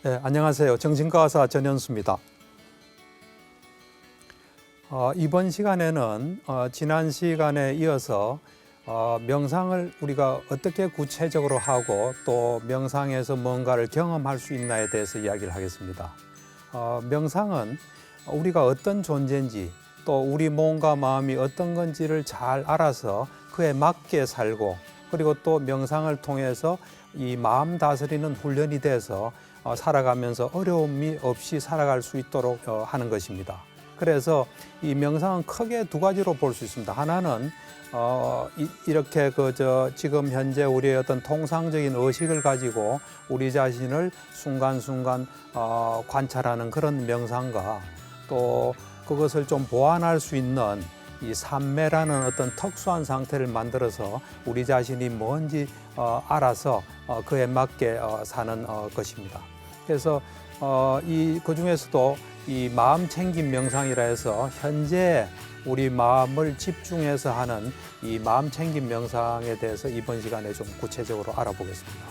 네, 안녕하세요. 정신과 의사 전현수입니다. 이번 시간에는 지난 시간에 이어서 명상을 우리가 어떻게 구체적으로 하고 또 명상에서 뭔가를 경험할 수 있나에 대해서 이야기를 하겠습니다. 명상은 우리가 어떤 존재인지 또 우리 몸과 마음이 어떤 건지를 잘 알아서 그에 맞게 살고, 그리고 또 명상을 통해서 이 마음 다스리는 훈련이 돼서 살아가면서 어려움이 없이 살아갈 수 있도록 하는 것입니다. 그래서 이 명상은 크게 두 가지로 볼 수 있습니다. 하나는 이렇게 지금 현재 우리의 어떤 통상적인 의식을 가지고 우리 자신을 순간순간 관찰하는 그런 명상과, 또 그것을 좀 보완할 수 있는 이 삼매라는 어떤 특수한 상태를 만들어서 우리 자신이 뭔지 알아서 그에 맞게 사는 것입니다. 그래서 그 중에서도 이 마음 챙김 명상이라 해서 현재 우리 마음을 집중해서 하는 이 마음 챙김 명상에 대해서 이번 시간에 좀 구체적으로 알아보겠습니다.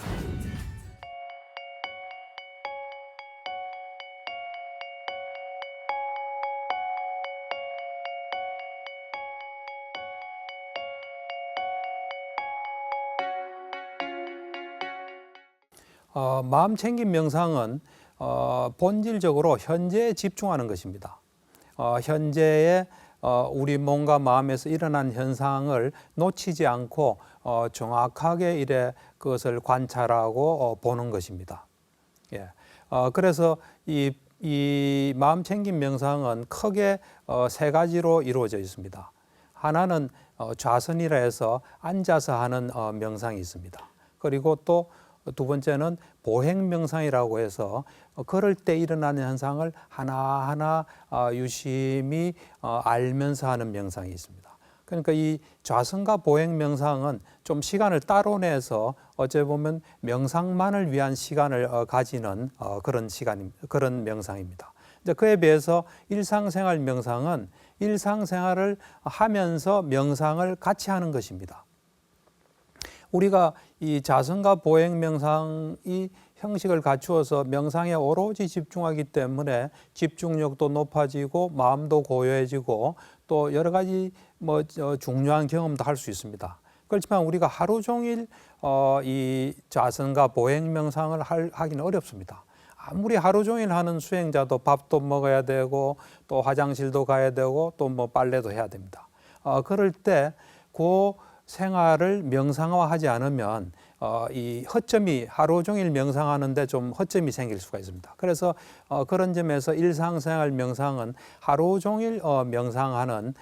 마음 챙김 명상은 본질적으로 현재에 집중하는 것입니다. 현재의 우리 몸과 마음에서 일어난 현상을 놓치지 않고 정확하게 그것을 관찰하고 보는 것입니다. 예. 그래서 이 마음 챙김 명상은 크게 세 가지로 이루어져 있습니다. 하나는 좌선이라 해서 앉아서 하는 명상이 있습니다. 그리고 또 두 번째는 보행 명상이라고 해서 걸을 때 일어나는 현상을 하나하나 유심히 알면서 하는 명상이 있습니다. 그러니까 이 좌선과 보행 명상은 좀 시간을 따로 내서 어찌 보면 명상만을 위한 시간을 가지는 그런 명상입니다. 이제 그에 비해서 일상생활 명상은 일상생활을 하면서 명상을 같이 하는 것입니다. 우리가 이 자선과 보행 명상이 형식을 갖추어서 명상에 오로지 집중하기 때문에 집중력도 높아지고 마음도 고요해지고 또 여러 가지 중요한 경험도 할 수 있습니다. 그렇지만 우리가 하루 종일 이 자선과 보행 명상을 하기는 어렵습니다. 아무리 하루 종일 하는 수행자도 밥도 먹어야 되고 또 화장실도 가야 되고 또 빨래도 해야 됩니다. 그럴 때 그 생활을 명상화하지 않으면 이 허점이, 하루 종일 명상하는데 좀 허점이 생길 수가 있습니다. 그래서 그런 점에서 일상생활 명상은 하루 종일 명상하는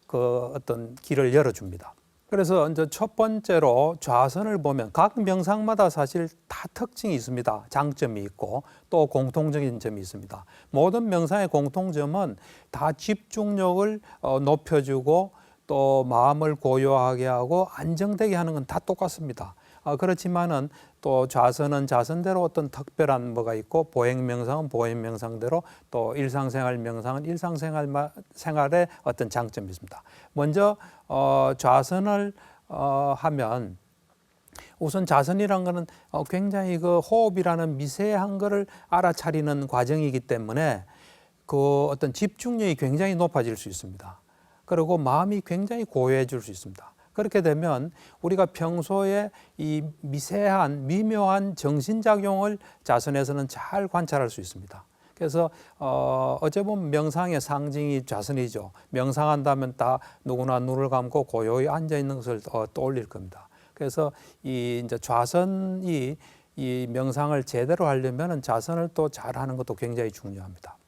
그 어떤 길을 열어줍니다. 그래서 이제 첫 번째로 좌선을 보면 각 명상마다 사실 다 특징이 있습니다. 장점이 있고 또 공통적인 점이 있습니다. 모든 명상의 공통점은 다 집중력을 높여주고 또 마음을 고요하게 하고 안정되게 하는 건 다 똑같습니다. 그렇지만은 또 좌선은 좌선대로 어떤 특별한 뭐가 있고, 보행 명상은 보행 명상대로, 또 일상생활 명상은 일상생활의 어떤 장점이 있습니다. 먼저 좌선을 하면 우선 좌선이라는 것은 굉장히 그 호흡이라는 미세한 거를 알아차리는 과정이기 때문에 그 어떤 집중력이 굉장히 높아질 수 있습니다. 그리고 마음이 굉장히 고요해질 수 있습니다. 그렇게 되면 우리가 평소에 이 미세한 미묘한 정신작용을 좌선에서는 잘 관찰할 수 있습니다. 그래서 어찌 보면 명상의 상징이 좌선이죠. 명상한다면 다 누구나 눈을 감고 고요히 앉아 있는 것을 떠올릴 겁니다. 그래서 이제 좌선이 이 명상을 제대로 하려면 좌선을 또 잘하는 것도 굉장히 중요합니다.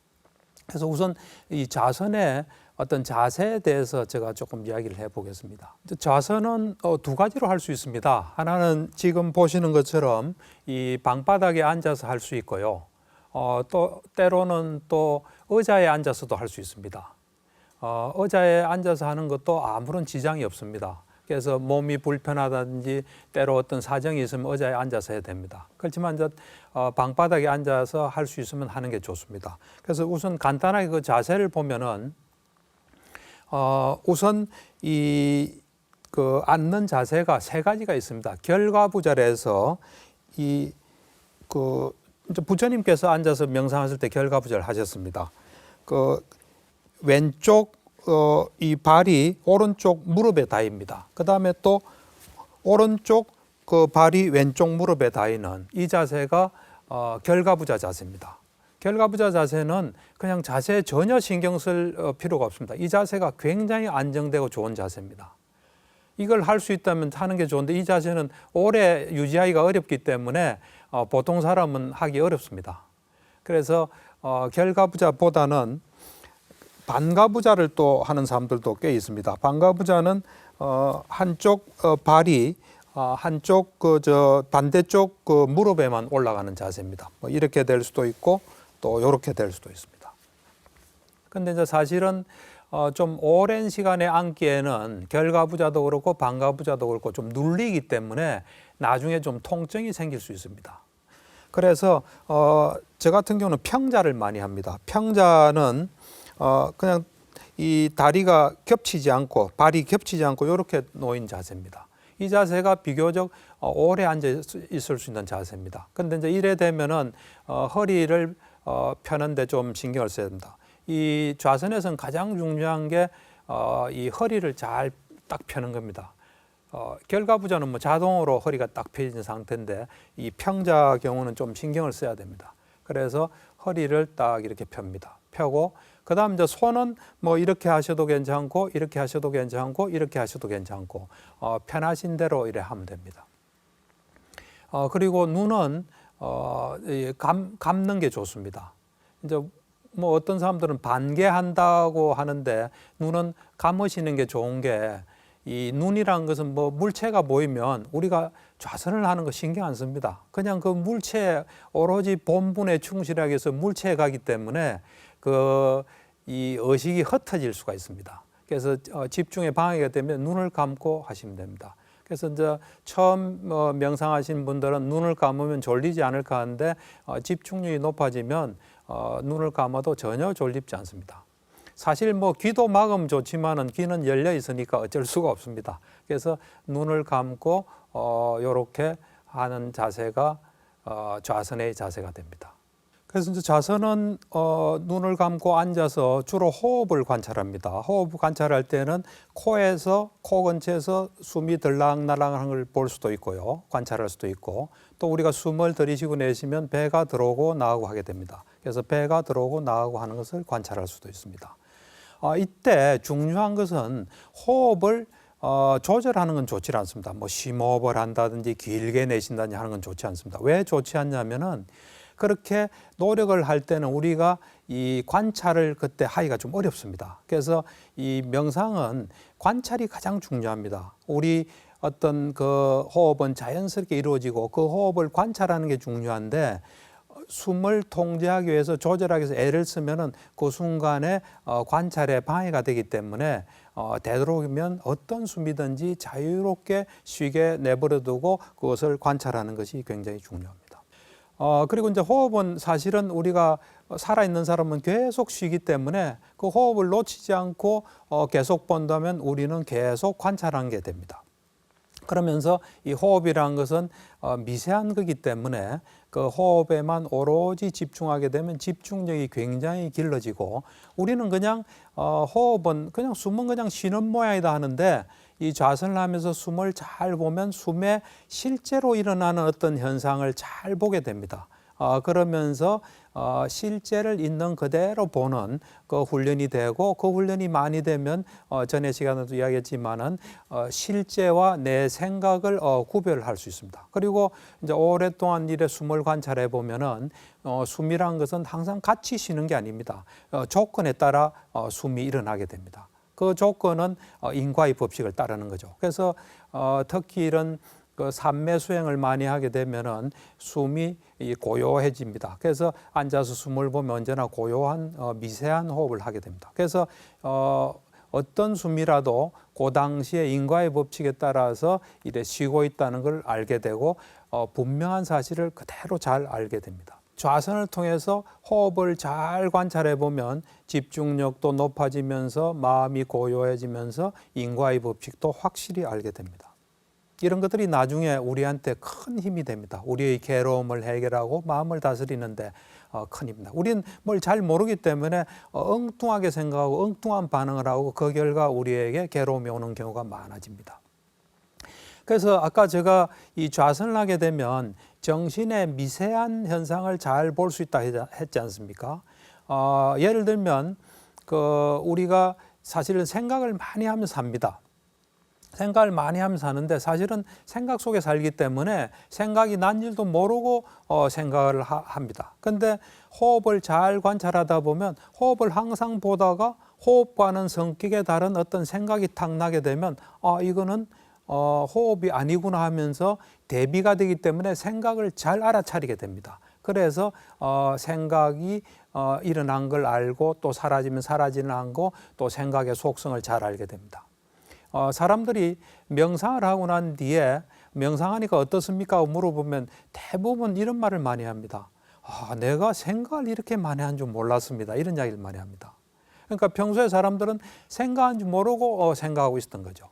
그래서 우선 이 좌선의 어떤 자세에 대해서 제가 조금 이야기를 해보겠습니다. 좌선은 두 가지로 할 수 있습니다. 하나는 지금 보시는 것처럼 이 방바닥에 앉아서 할 수 있고요. 또 때로는 또 의자에 앉아서도 할 수 있습니다. 의자에 앉아서 하는 것도 아무런 지장이 없습니다. 그래서 몸이 불편하다든지 때로 어떤 사정이 있으면 의자에 앉아서 해야 됩니다. 그렇지만 이제 방바닥에 앉아서 할 수 있으면 하는 게 좋습니다. 그래서 우선 간단하게 그 자세를 보면은 우선 그 앉는 자세가 세 가지가 있습니다. 결과부절에서 그 이제 부처님께서 앉아서 명상하실 때 결과부자를 하셨습니다. 그 왼쪽 이 발이 오른쪽 무릎에 닿입니다. 그 다음에 또 오른쪽 그 발이 왼쪽 무릎에 닿이는 이 자세가 결과부자 자세입니다. 결과부자 자세는 그냥 자세에 전혀 신경 쓸 필요가 없습니다. 이 자세가 굉장히 안정되고 좋은 자세입니다. 이걸 할 수 있다면 하는 게 좋은데 이 자세는 오래 유지하기가 어렵기 때문에 보통 사람은 하기 어렵습니다. 그래서 결과부자보다는 반가부자를 또 하는 사람들도 꽤 있습니다. 반가부자는 한쪽 발이 한쪽 반대쪽 그 무릎에만 올라가는 자세입니다. 뭐 이렇게 될 수도 있고 또 이렇게 될 수도 있습니다. 근데 이제 사실은 좀 오랜 시간에 앉기에는 결과부자도 그렇고 반가부자도 그렇고 좀 눌리기 때문에 나중에 좀 통증이 생길 수 있습니다. 그래서 저 같은 경우는 평자를 많이 합니다. 평자는 그냥 이 다리가 겹치지 않고 발이 겹치지 않고 이렇게 놓인 자세입니다. 이 자세가 비교적 오래 앉아 있을 수 있는 자세입니다. 근데 이제 이래 되면은 허리를 펴는데 좀 신경을 써야 됩니다. 이 좌선에서는 가장 중요한 게 이 허리를 잘 딱 펴는 겁니다. 결과부자는 뭐 자동으로 허리가 딱 펴진 상태인데 이 평자 경우는 좀 신경을 써야 됩니다. 그래서 허리를 딱 이렇게 펴니다. 펴고 그다음 이제 손은 뭐 이렇게 하셔도 괜찮고 이렇게 하셔도 괜찮고 이렇게 하셔도 괜찮고 편하신 대로 이래 하면 됩니다. 그리고 눈은 감는 게 좋습니다. 이제 뭐 어떤 사람들은 반개한다고 하는데 눈은 감으시는 게 좋은 게 이 눈이란 것은 뭐 물체가 보이면 우리가 좌선을 하는 거 신경 안 씁니다. 그냥 그 물체 오로지 본분에 충실하기 위해서 물체에 가기 때문에 이 의식이 흩어질 수가 있습니다. 그래서 집중에 방해가 되면 눈을 감고 하시면 됩니다. 그래서 이제 처음 명상하신 분들은 눈을 감으면 졸리지 않을까 하는데 집중력이 높아지면 눈을 감아도 전혀 졸립지 않습니다. 사실 뭐 귀도 막으면 좋지만은 귀는 열려 있으니까 어쩔 수가 없습니다. 그래서 눈을 감고 이렇게 하는 자세가 좌선의 자세가 됩니다. 그래서 이제 좌선은 눈을 감고 앉아서 주로 호흡을 관찰합니다. 호흡 관찰할 때는 코에서 코 근처에서 숨이 들락날락하는 걸 볼 수도 있고요. 관찰할 수도 있고 또 우리가 숨을 들이쉬고 내쉬면 배가 들어오고 나가고 하게 됩니다. 그래서 배가 들어오고 나가고 하는 것을 관찰할 수도 있습니다. 이때 중요한 것은 호흡을 조절하는 건 좋지 않습니다. 뭐 심호흡을 한다든지 길게 내쉰다든지 하는 건 좋지 않습니다. 왜 좋지 않냐면은 그렇게 노력을 할 때는 우리가 이 관찰을 그때 하기가 좀 어렵습니다. 그래서 이 명상은 관찰이 가장 중요합니다. 우리 어떤 그 호흡은 자연스럽게 이루어지고 그 호흡을 관찰하는 게 중요한데 숨을 통제하기 위해서 조절하기 위해서 애를 쓰면은 그 순간에 관찰에 방해가 되기 때문에 되도록이면 어떤 숨이든지 자유롭게 쉬게 내버려 두고 그것을 관찰하는 것이 굉장히 중요합니다. 그리고 이제 호흡은 사실은 우리가 살아있는 사람은 계속 쉬기 때문에 그 호흡을 놓치지 않고 계속 본다면 우리는 계속 관찰하게 됩니다. 그러면서 이 호흡이라는 것은 미세한 거기 때문에 그 호흡에만 오로지 집중하게 되면 집중력이 굉장히 길러지고 우리는 그냥 호흡은 그냥 숨은 그냥 쉬는 모양이다 하는데 이 좌선을 하면서 숨을 잘 보면 숨에 실제로 일어나는 어떤 현상을 잘 보게 됩니다. 그러면서 실제를 있는 그대로 보는 그 훈련이 되고 그 훈련이 많이 되면 전에 시간에도 이야기했지만은 실제와 내 생각을 구별할 수 있습니다. 그리고 이제 오랫동안 일에 숨을 관찰해 보면은 숨이란 것은 항상 같이 쉬는 게 아닙니다. 조건에 따라 숨이 일어나게 됩니다. 그 조건은 인과의 법칙을 따르는 거죠. 그래서 특히 이런 그 삼매 수행을 많이 하게 되면은 숨이 고요해집니다. 그래서 앉아서 숨을 보면 언제나 고요한 미세한 호흡을 하게 됩니다. 그래서 어떤 숨이라도 그 당시에 인과의 법칙에 따라서 이래 쉬고 있다는 걸 알게 되고 분명한 사실을 그대로 잘 알게 됩니다. 좌선을 통해서 호흡을 잘 관찰해 보면 집중력도 높아지면서 마음이 고요해지면서 인과의 법칙도 확실히 알게 됩니다. 이런 것들이 나중에 우리한테 큰 힘이 됩니다. 우리의 괴로움을 해결하고 마음을 다스리는데 큰 힘입니다. 우리는 뭘 잘 모르기 때문에 엉뚱하게 생각하고 엉뚱한 반응을 하고 그 결과 우리에게 괴로움이 오는 경우가 많아집니다. 그래서 아까 제가 이 좌선을 하게 되면 정신의 미세한 현상을 잘 볼 수 있다 했지 않습니까? 예를 들면 우리가 사실은 생각을 많이 하면서 삽니다. 생각을 많이 하면서 사는데 사실은 생각 속에 살기 때문에 생각이 난 줄도 모르고 생각을 합니다. 근데 호흡을 잘 관찰하다 보면 호흡을 항상 보다가 호흡과는 성격에 다른 어떤 생각이 탁 나게 되면 이거는 호흡이 아니구나 하면서 대비가 되기 때문에 생각을 잘 알아차리게 됩니다. 그래서 생각이 일어난 걸 알고 또 사라지면 사라지는 거 또 생각의 속성을 잘 알게 됩니다. 사람들이 명상을 하고 난 뒤에 명상하니까 어떻습니까? 물어보면 대부분 이런 말을 많이 합니다. 내가 생각을 이렇게 많이 한 줄 몰랐습니다. 이런 이야기를 많이 합니다. 그러니까 평소에 사람들은 생각한 줄 모르고 생각하고 있었던 거죠.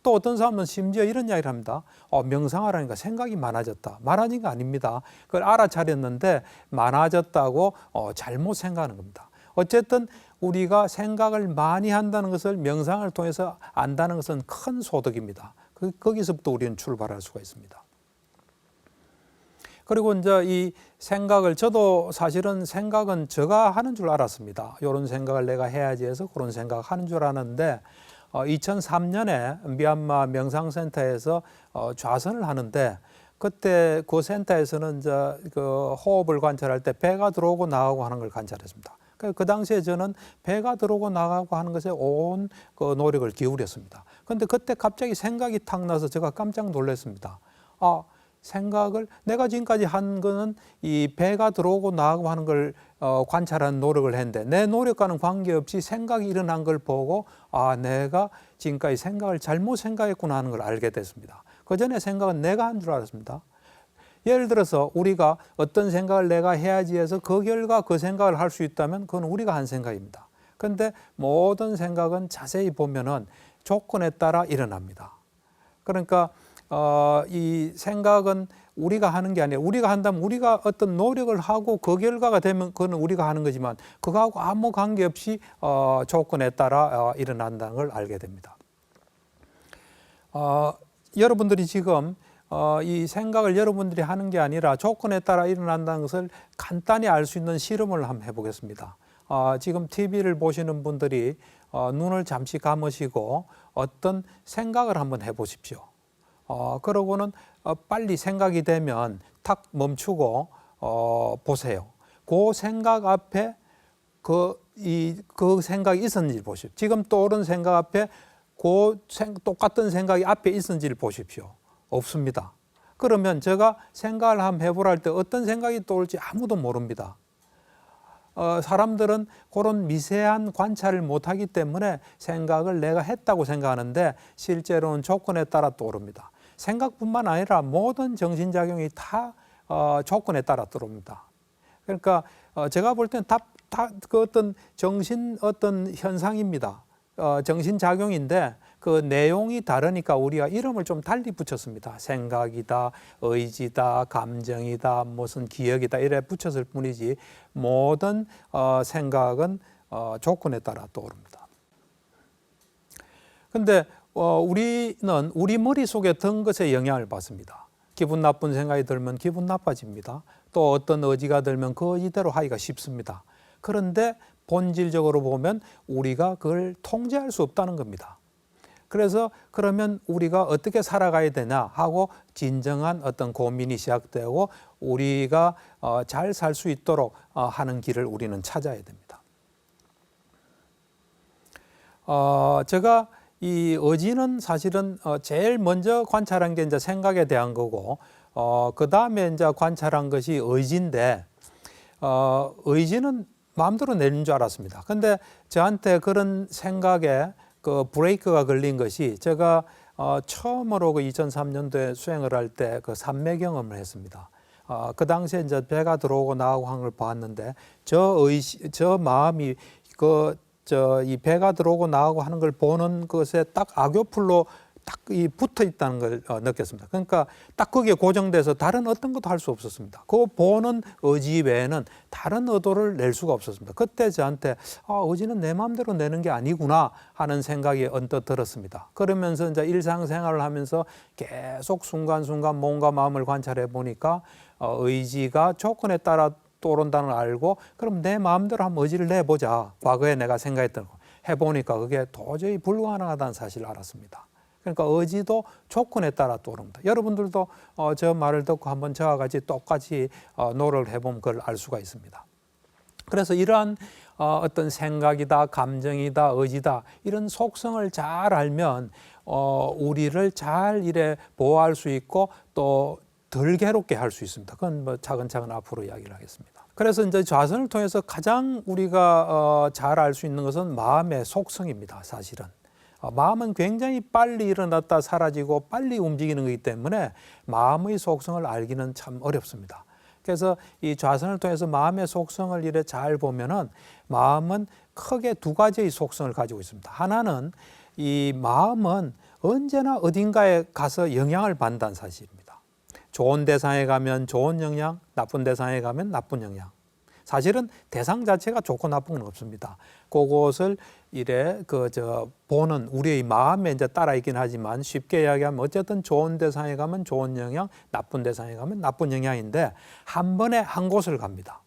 또 어떤 사람은 심지어 이런 이야기를 합니다. 명상하라니까 생각이 많아졌다. 많아진 거 아닙니다. 그걸 알아차렸는데 많아졌다고 잘못 생각하는 겁니다. 어쨌든 우리가 생각을 많이 한다는 것을 명상을 통해서 안다는 것은 큰 소득입니다. 거기서부터 우리는 출발할 수가 있습니다. 그리고 이제 이 생각을 저도 사실은 생각은 제가 하는 줄 알았습니다. 이런 생각을 내가 해야지 해서 그런 생각을 하는 줄 아는데 2003년에 미얀마 명상센터에서 좌선을 하는데 그때 그 센터에서는 이제 그 호흡을 관찰할 때 배가 들어오고 나가고 하는 걸 관찰했습니다. 그 당시에 저는 배가 들어오고 나가고 하는 것에 온 그 노력을 기울였습니다. 그런데 그때 갑자기 생각이 탁 나서 제가 깜짝 놀랐습니다. 생각을 내가 지금까지 한 거는 이 배가 들어오고 나가고 하는 걸 관찰하는 노력을 했는데 내 노력과는 관계없이 생각이 일어난 걸 보고 내가 지금까지 생각을 잘못 생각했구나 하는 걸 알게 됐습니다. 그전에 생각은 내가 한 줄 알았습니다. 예를 들어서 우리가 어떤 생각을 내가 해야지 해서 그 결과 그 생각을 할 수 있다면 그건 우리가 한 생각입니다. 그런데 모든 생각은 자세히 보면은 조건에 따라 일어납니다. 그러니까 이 생각은 우리가 하는 게 아니라 우리가 한다면 우리가 어떤 노력을 하고 그 결과가 되면 그건 우리가 하는 거지만 그거하고 아무 관계없이 조건에 따라 일어난다는 걸 알게 됩니다. 여러분들이 지금 이 생각을 여러분들이 하는 게 아니라 조건에 따라 일어난다는 것을 간단히 알 수 있는 실험을 한번 해보겠습니다. 지금 TV를 보시는 분들이 눈을 잠시 감으시고 어떤 생각을 한번 해보십시오. 그러고는 빨리 생각이 되면 탁 멈추고 보세요. 그 생각 앞에 그 생각이 있었는지 보십시오. 지금 떠오른 생각 앞에 똑같은 생각이 앞에 있었는지를 보십시오. 없습니다. 그러면 제가 생각을 한번 해보라 할 때 어떤 생각이 떠올지 아무도 모릅니다. 사람들은 그런 미세한 관찰을 못하기 때문에 생각을 내가 했다고 생각하는데 실제로는 조건에 따라 떠오릅니다. 생각뿐만 아니라 모든 정신작용이 다 조건에 따라 들어옵니다. 그러니까 제가 볼 때는 다 그 어떤 어떤 현상입니다. 정신작용인데 그 내용이 다르니까 우리가 이름을 좀 달리 붙였습니다. 생각이다, 의지다, 감정이다, 무슨 기억이다 이래 붙였을 뿐이지 모든 생각은 조건에 따라 떠오릅니다. 그런데 우리는 우리 머릿속에 든 것에 영향을 받습니다. 기분 나쁜 생각이 들면 기분 나빠집니다. 또 어떤 의지가 들면 그 의지대로 하기가 쉽습니다. 그런데 본질적으로 보면 우리가 그걸 통제할 수 없다는 겁니다. 그래서 그러면 우리가 어떻게 살아가야 되냐 하고 진정한 어떤 고민이 시작되고 우리가 잘 살 수 있도록 하는 길을 우리는 찾아야 됩니다. 제가 이 의지는 사실은 제일 먼저 관찰한 게 이제 생각에 대한 거고 그 다음에 이제 관찰한 것이 의지인데 의지는 마음대로 내는 줄 알았습니다. 근데 저한테 그런 생각에 그 브레이크가 걸린 것이 제가 처음으로 그 2003년도에 수행을 할 때 그 삼매 경험을 했습니다. 그 당시에 이제 배가 들어오고 나가고 한 걸 봤는데 저 마음이 이 배가 들어오고 나가고 하는 걸 보는 것에 딱 악교풀로 딱 붙어 있다는 걸 느꼈습니다. 그러니까 딱 거기에 고정돼서 다른 어떤 것도 할 수 없었습니다. 그 보는 의지 외에는 다른 의도를 낼 수가 없었습니다. 그때 저한테 의지는 내 마음대로 내는 게 아니구나 하는 생각이 언뜻 들었습니다. 그러면서 이제 일상생활을 하면서 계속 순간순간 몸과 마음을 관찰해 보니까 의지가 조건에 따라 떠오른다는 걸 알고 그럼 내 마음대로 한번 의지를 내보자. 과거에 내가 생각했던 거 해보니까 그게 도저히 불가능하다는 사실을 알았습니다. 그러니까 의지도 조건에 따라 떠오릅니다. 여러분들도 저 말을 듣고 한번 저와 같이 똑같이 노력을 해보면 그걸 알 수가 있습니다. 그래서 이러한 어떤 생각이다, 감정이다, 의지다 이런 속성을 잘 알면 우리를 잘 이래 보호할 수 있고 또 덜 괴롭게 할 수 있습니다. 그건 뭐 차근차근 앞으로 이야기를 하겠습니다. 그래서 이제 좌선을 통해서 가장 우리가 잘 알 수 있는 것은 마음의 속성입니다. 사실은 마음은 굉장히 빨리 일어났다 사라지고 빨리 움직이는 것이기 때문에 마음의 속성을 알기는 참 어렵습니다. 그래서 이 좌선을 통해서 마음의 속성을 이래 잘 보면은 마음은 크게 두 가지의 속성을 가지고 있습니다. 하나는 이 마음은 언제나 어딘가에 가서 영향을 받는다는 사실입니다. 좋은 대상에 가면 좋은 영향, 나쁜 대상에 가면 나쁜 영향. 사실은 대상 자체가 좋고 나쁜 건 없습니다. 그것을 이래 보는 우리의 마음에 이제 따라 있긴 하지만 쉽게 이야기하면 어쨌든 좋은 대상에 가면 좋은 영향, 나쁜 대상에 가면 나쁜 영향인데 한 번에 한 곳을 갑니다.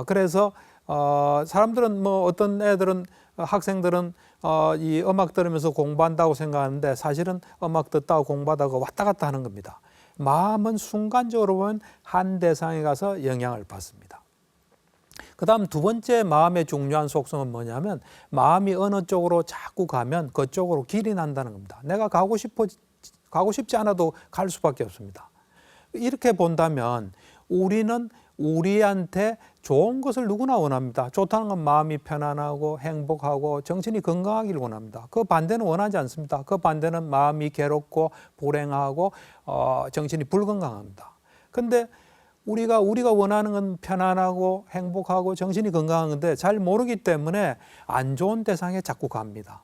그래서 사람들은 뭐 어떤 애들은 학생들은 이 음악 들으면서 공부한다고 생각하는데 사실은 음악 듣다가 공부하다가 왔다 갔다 하는 겁니다. 마음은 순간적으로 보면 한 대상에 가서 영향을 받습니다. 그 다음 두 번째 마음의 중요한 속성은 뭐냐면 마음이 어느 쪽으로 자꾸 가면 그쪽으로 길이 난다는 겁니다. 내가 가고 싶지 않아도 갈 수밖에 없습니다. 이렇게 본다면 우리는 우리한테 좋은 것을 누구나 원합니다. 좋다는 건 마음이 편안하고 행복하고 정신이 건강하기를 원합니다. 그 반대는 원하지 않습니다. 그 반대는 마음이 괴롭고 불행하고 정신이 불건강합니다. 근데 우리가 원하는 건 편안하고 행복하고 정신이 건강한 건데 잘 모르기 때문에 안 좋은 대상에 자꾸 갑니다.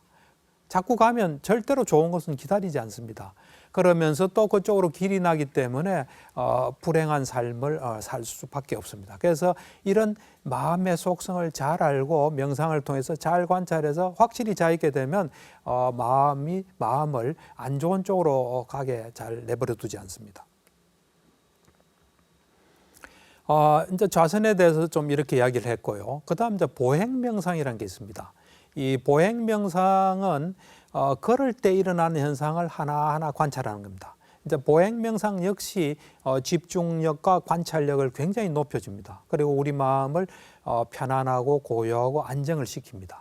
자꾸 가면 절대로 좋은 것은 기다리지 않습니다. 그러면서 또 그쪽으로 길이 나기 때문에 불행한 삶을 살 수밖에 없습니다. 그래서 이런 마음의 속성을 잘 알고 명상을 통해서 잘 관찰해서 확실히 잘 있게 되면 마음을 안 좋은 쪽으로 가게 잘 내버려 두지 않습니다. 이제 좌선에 대해서 좀 이렇게 이야기를 했고요. 그다음 이제 보행 명상이라는 게 있습니다. 이 보행 명상은 걸을 때 일어나는 현상을 하나하나 관찰하는 겁니다. 이제 보행 명상 역시 집중력과 관찰력을 굉장히 높여줍니다. 그리고 우리 마음을 편안하고 고요하고 안정을 시킵니다.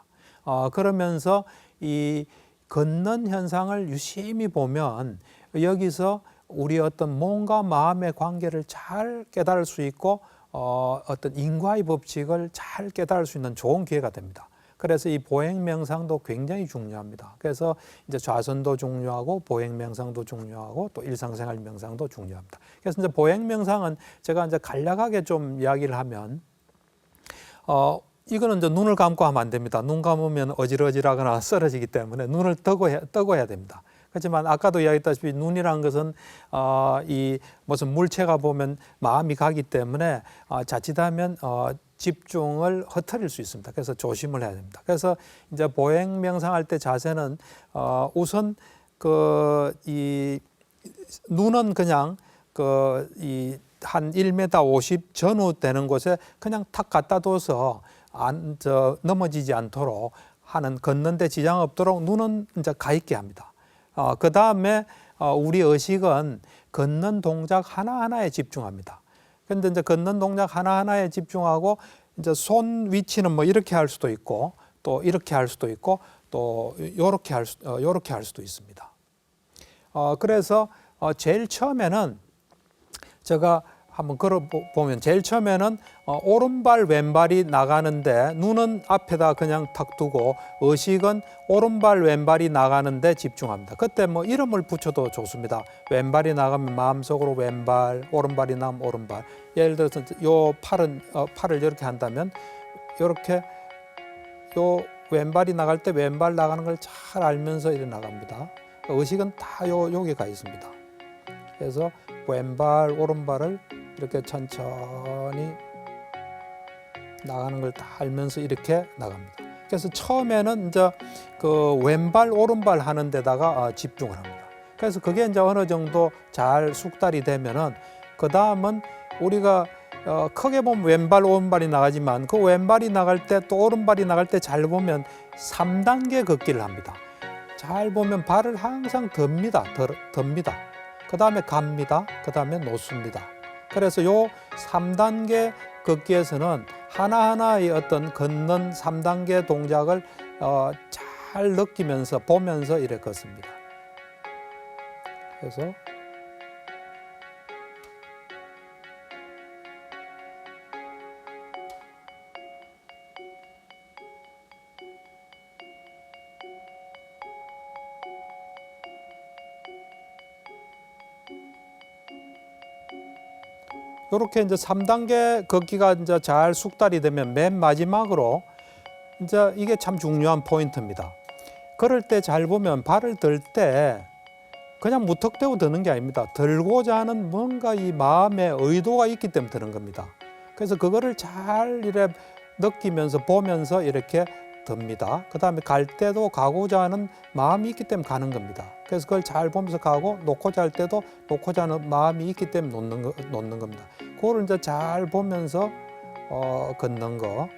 그러면서 이 걷는 현상을 유심히 보면 여기서 우리 어떤 몸과 마음의 관계를 잘 깨달을 수 있고 어떤 인과의 법칙을 잘 깨달을 수 있는 좋은 기회가 됩니다. 그래서 이 보행 명상도 굉장히 중요합니다. 그래서 이제 좌선도 중요하고 보행 명상도 중요하고 또 일상생활 명상도 중요합니다. 그래서 이제 보행 명상은 제가 이제 간략하게 좀 이야기를 하면 이거는 이제 눈을 감고 하면 안 됩니다. 눈 감으면 어지러지라거나 쓰러지기 때문에 눈을 뜨고 해야 됩니다. 그렇지만 아까도 이야기했다시피 눈이라는 것은 이 무슨 물체가 보면 마음이 가기 때문에 자칫하면 집중을 흐트릴 수 있습니다. 그래서 조심을 해야 됩니다. 그래서 이제 보행 명상할 때 자세는 우선 이 눈은 그냥 한 1m 50 전후 되는 곳에 그냥 탁 갖다 둬서 넘어지지 않도록 하는 걷는데 지장 없도록 눈은 이제 가 있게 합니다. 그 다음에 우리 의식은 걷는 동작 하나하나에 집중합니다. 근데 이제 걷는 동작 하나하나에 집중하고 이제 손 위치는 뭐 이렇게 할 수도 있고 또 이렇게 할 수도 있고 또 요렇게 할 수도 있습니다. 그래서 제일 처음에는 제가 한번 걸어보면 제일 처음에는 오른발 왼발이 나가는데 눈은 앞에다 그냥 탁 두고 의식은 오른발 왼발이 나가는데 집중합니다. 그때 뭐 이름을 붙여도 좋습니다. 왼발이 나가면 마음속으로 왼발, 오른발이 나가면 오른발. 예를 들어서 요 팔을 이렇게 한다면 이렇게 요 왼발이 나갈 때 왼발 나가는 걸 잘 알면서 이렇게 나갑니다. 의식은 다 여기 가 있습니다. 그래서 왼발, 오른발을 이렇게 천천히 나가는 걸 다 알면서 이렇게 나갑니다. 그래서 처음에는 이제 그 왼발, 오른발 하는 데다가 집중을 합니다. 그래서 그게 이제 어느 정도 잘 숙달이 되면은 그 다음은 우리가 크게 보면 왼발, 오른발이 나가지만 그 왼발이 나갈 때 또 오른발이 나갈 때 잘 보면 3단계 걷기를 합니다. 잘 보면 발을 항상 듭니다. 그 다음에 갑니다. 그 다음에 놓습니다. 그래서 요 3단계 걷기에서는 하나하나의 어떤 걷는 3단계 동작을 잘 느끼면서 보면서 이렇게 걷습니다. 그래서 이렇게 이제 3단계 걷기가 이제 잘 숙달이 되면 맨 마지막으로 이제 이게 참 중요한 포인트입니다. 걸을 때 잘 보면 발을 들 때 그냥 무턱대고 드는 게 아닙니다. 들고자 하는 뭔가 이 마음의 의도가 있기 때문에 드는 겁니다. 그래서 그거를 잘 이렇게 느끼면서 보면서 이렇게 듭니다. 그 다음에 갈 때도 가고자 하는 마음이 있기 때문에 가는 겁니다. 그래서 그걸 잘 보면서 가고 놓고자 할 때도 놓고자 하는 마음이 있기 때문에 놓는 겁니다. 그걸 이제 잘 보면서 걷는 거.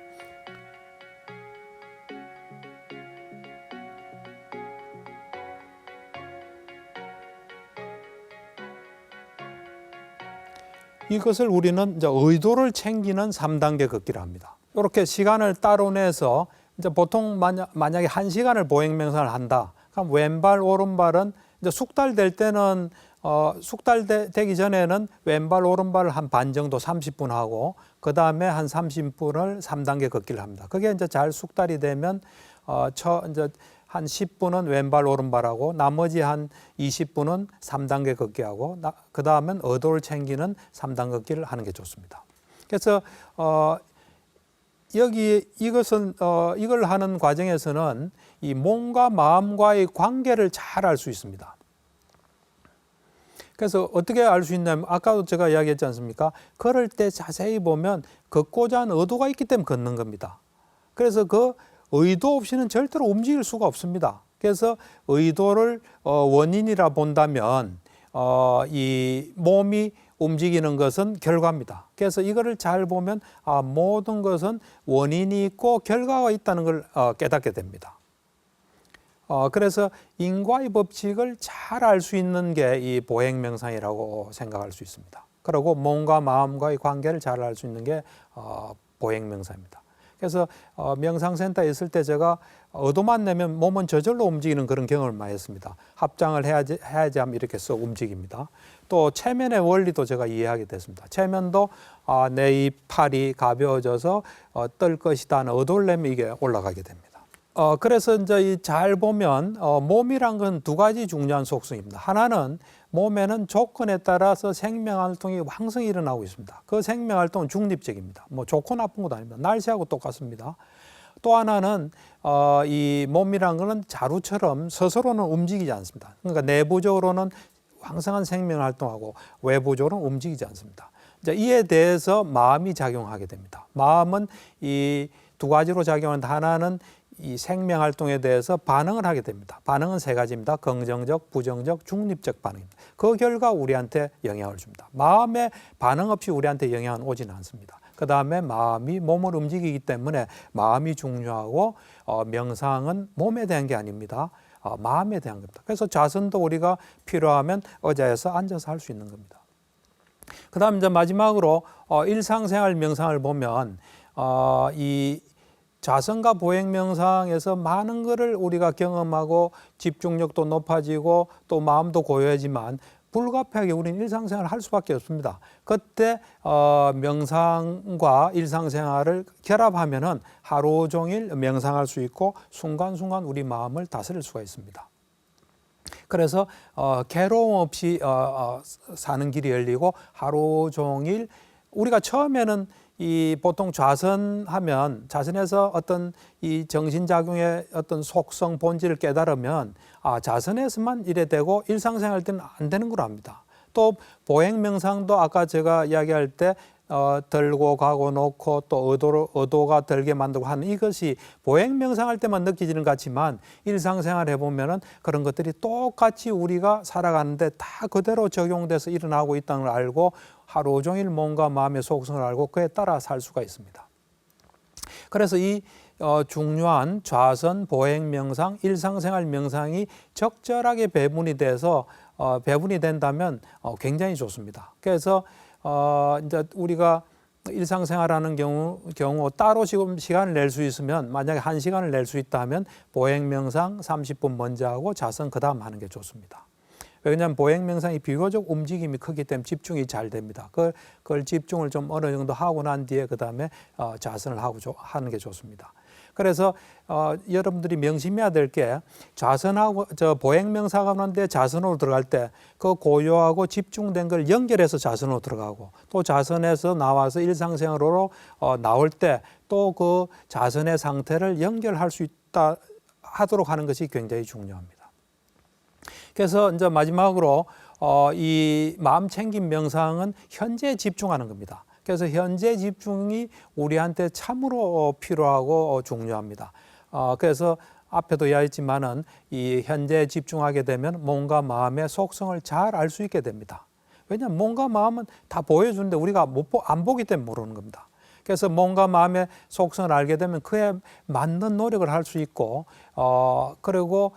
이것을 우리는 이제 의도를 챙기는 3단계 걷기를 합니다. 이렇게 시간을 따로 내서 이제 보통 만약에 1시간을 보행명상을 한다. 그럼 왼발, 오른발은 이제 숙달될 때는 숙달되기 전에는 왼발, 오른발을 한 반 정도 30분 하고 그 다음에 한 30분을 3단계 걷기를 합니다. 그게 이제 잘 숙달이 되면 이제 한 10분은 왼발, 오른발하고 나머지 한 20분은 3단계 걷기하고 그 다음엔 의도를 챙기는 3단계 걷기를 하는 게 좋습니다. 그래서 이걸 하는 과정에서는 이 몸과 마음과의 관계를 잘 알 수 있습니다. 그래서 어떻게 알 수 있냐면 아까도 제가 이야기했지 않습니까? 걸을 때 자세히 보면 걷고자 하는 의도가 있기 때문에 걷는 겁니다. 그래서 그 의도 없이는 절대로 움직일 수가 없습니다. 그래서 의도를 원인이라 본다면 이 몸이 움직이는 것은 결과입니다. 그래서 이거를 잘 보면 모든 것은 원인이 있고 결과가 있다는 걸 깨닫게 됩니다. 그래서 인과의 법칙을 잘 알 수 있는 게 이 보행명상이라고 생각할 수 있습니다. 그리고 몸과 마음과의 관계를 잘 알 수 있는 게 보행명상입니다. 그래서 명상센터에 있을 때 제가 의도만 내면 몸은 저절로 움직이는 그런 경험을 많이 했습니다. 합장을 해야지 하면 이렇게 쏙 움직입니다. 또 체면의 원리도 제가 이해하게 됐습니다. 체면도 내 이 팔이 가벼워져서 뜰 것이다는 의도를 내면 이게 올라가게 됩니다. 그래서 이제 잘 보면 몸이란 건 두 가지 중요한 속성입니다. 하나는 몸에는 조건에 따라서 생명활동이 왕성히 일어나고 있습니다. 그 생명활동은 중립적입니다. 뭐 좋고 나쁜 것도 아닙니다. 날씨하고 똑같습니다. 또 하나는 이 몸이란 거는 자루처럼 스스로는 움직이지 않습니다. 그러니까 내부적으로는 왕성한 생명활동하고 외부적으로는 움직이지 않습니다. 이제 이에 대해서 마음이 작용하게 됩니다. 마음은 이 두 가지로 작용하는데 하나는 이 생명활동에 대해서 반응을 하게 됩니다. 반응은 세 가지입니다. 긍정적, 부정적, 중립적 반응입니다. 그 결과 우리한테 영향을 줍니다. 마음의 반응 없이 우리한테 영향은 오지는 않습니다. 그 다음에 마음이 몸을 움직이기 때문에 마음이 중요하고 명상은 몸에 대한 게 아닙니다. 마음에 대한 겁니다. 그래서 좌선도 우리가 필요하면 의자에서 앉아서 할 수 있는 겁니다. 그 다음 이제 마지막으로 일상생활 명상을 보면 이 좌선과 보행 명상에서 많은 것을 우리가 경험하고 집중력도 높아지고 또 마음도 고요해지만 불가피하게 우리는 일상생활을 할 수밖에 없습니다. 그때 명상과 일상생활을 결합하면은 하루 종일 명상할 수 있고 순간순간 우리 마음을 다스릴 수가 있습니다. 그래서 괴로움 없이 사는 길이 열리고 하루 종일 우리가 처음에는 이 보통 좌선하면 좌선에서 어떤 이 정신작용의 어떤 속성 본질을 깨달으면 좌선에서만 이래 되고 일상생활 때는 안 되는 걸 압니다. 또 보행명상도 아까 제가 이야기할 때 들고 가고 놓고 또 의도가 들게 만들고 하는 이것이 보행명상할 때만 느껴지는 것 같지만 일상생활 해보면은 그런 것들이 똑같이 우리가 살아가는데 다 그대로 적용돼서 일어나고 있다는 걸 알고 하루 종일 몸과 마음의 속성을 알고 그에 따라 살 수가 있습니다. 그래서 이 중요한 좌선, 보행명상, 일상생활 명상이 적절하게 배분이 돼서 배분이 된다면 굉장히 좋습니다. 그래서 이제 우리가 일상생활하는 경우 따로 지금 시간을 낼 수 있으면 만약에 1시간을 낼 수 있다면 보행명상 30분 먼저 하고 좌선 그 다음 하는 게 좋습니다. 왜냐하면 보행명상이 비교적 움직임이 크기 때문에 집중이 잘 됩니다. 그걸 집중을 좀 어느 정도 하고 난 뒤에 그 다음에 좌선을 하는 게 좋습니다. 그래서 여러분들이 명심해야 될 게 좌선하고 보행명상 하는데 좌선으로 들어갈 때 그 고요하고 집중된 걸 연결해서 좌선으로 들어가고 또 좌선에서 나와서 일상생활로 나올 때 또 그 좌선의 상태를 연결할 수 있다 하도록 하는 것이 굉장히 중요합니다. 그래서 이제 마지막으로 이 마음 챙김 명상은 현재에 집중하는 겁니다. 그래서 현재 집중이 우리한테 참으로 필요하고 중요합니다. 그래서 앞에도 이야기했지만은 이 현재에 집중하게 되면 몸과 마음의 속성을 잘 알 수 있게 됩니다. 왜냐하면 몸과 마음은 다 보여주는데 우리가 안 보기 때문에 모르는 겁니다. 그래서 몸과 마음의 속성을 알게 되면 그에 맞는 노력을 할 수 있고 그리고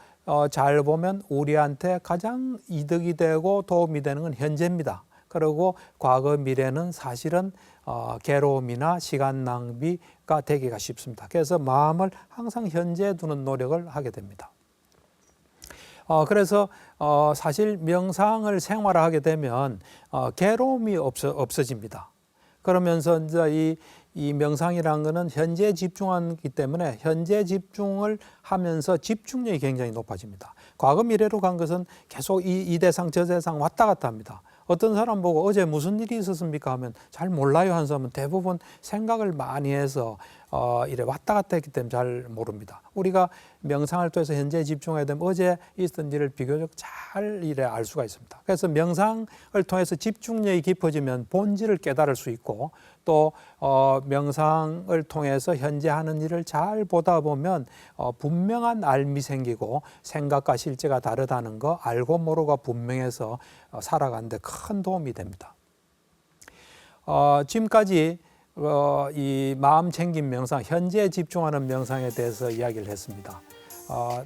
잘 보면 우리한테 가장 이득이 되고 도움이 되는 건 현재입니다. 그리고 과거 미래는 사실은 괴로움이나 시간 낭비가 되기가 쉽습니다. 그래서 마음을 항상 현재에 두는 노력을 하게 됩니다. 그래서 사실 명상을 생활하게 되면 괴로움이 없어집니다. 그러면서 이제 이 명상이라는 것은 현재에 집중하기 때문에 현재 집중을 하면서 집중력이 굉장히 높아집니다. 과거 미래로 간 것은 계속 이 대상 저 대상 왔다 갔다 합니다. 어떤 사람 보고 어제 무슨 일이 있었습니까 하면 잘 몰라요 하는 사람은 대부분 생각을 많이 해서 이래 왔다 갔다 했기 때문에 잘 모릅니다. 우리가 명상을 통해서 현재에 집중해야 되면 어제 있었던 일을 비교적 잘 이래 알 수가 있습니다. 그래서 명상을 통해서 집중력이 깊어지면 본질을 깨달을 수 있고 또 명상을 통해서 현재 하는 일을 잘 보다 보면 분명한 알미 생기고 생각과 실제가 다르다는 거 알고 모르고 분명해서 살아가는 데 큰 도움이 됩니다. 지금까지 이 마음 챙김 명상, 현재에 집중하는 명상에 대해서 이야기를 했습니다.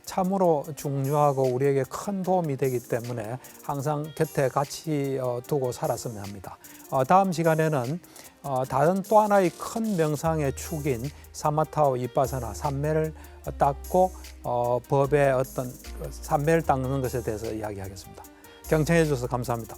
참으로 중요하고 우리에게 큰 도움이 되기 때문에 항상 곁에 같이 두고 살았으면 합니다. 다음 시간에는 다른 또 하나의 큰 명상의 축인 사마타오 이빠사나 삼매를 닦고 법의 어떤 삼매를 닦는 것에 대해서 이야기하겠습니다. 경청해 주셔서 감사합니다.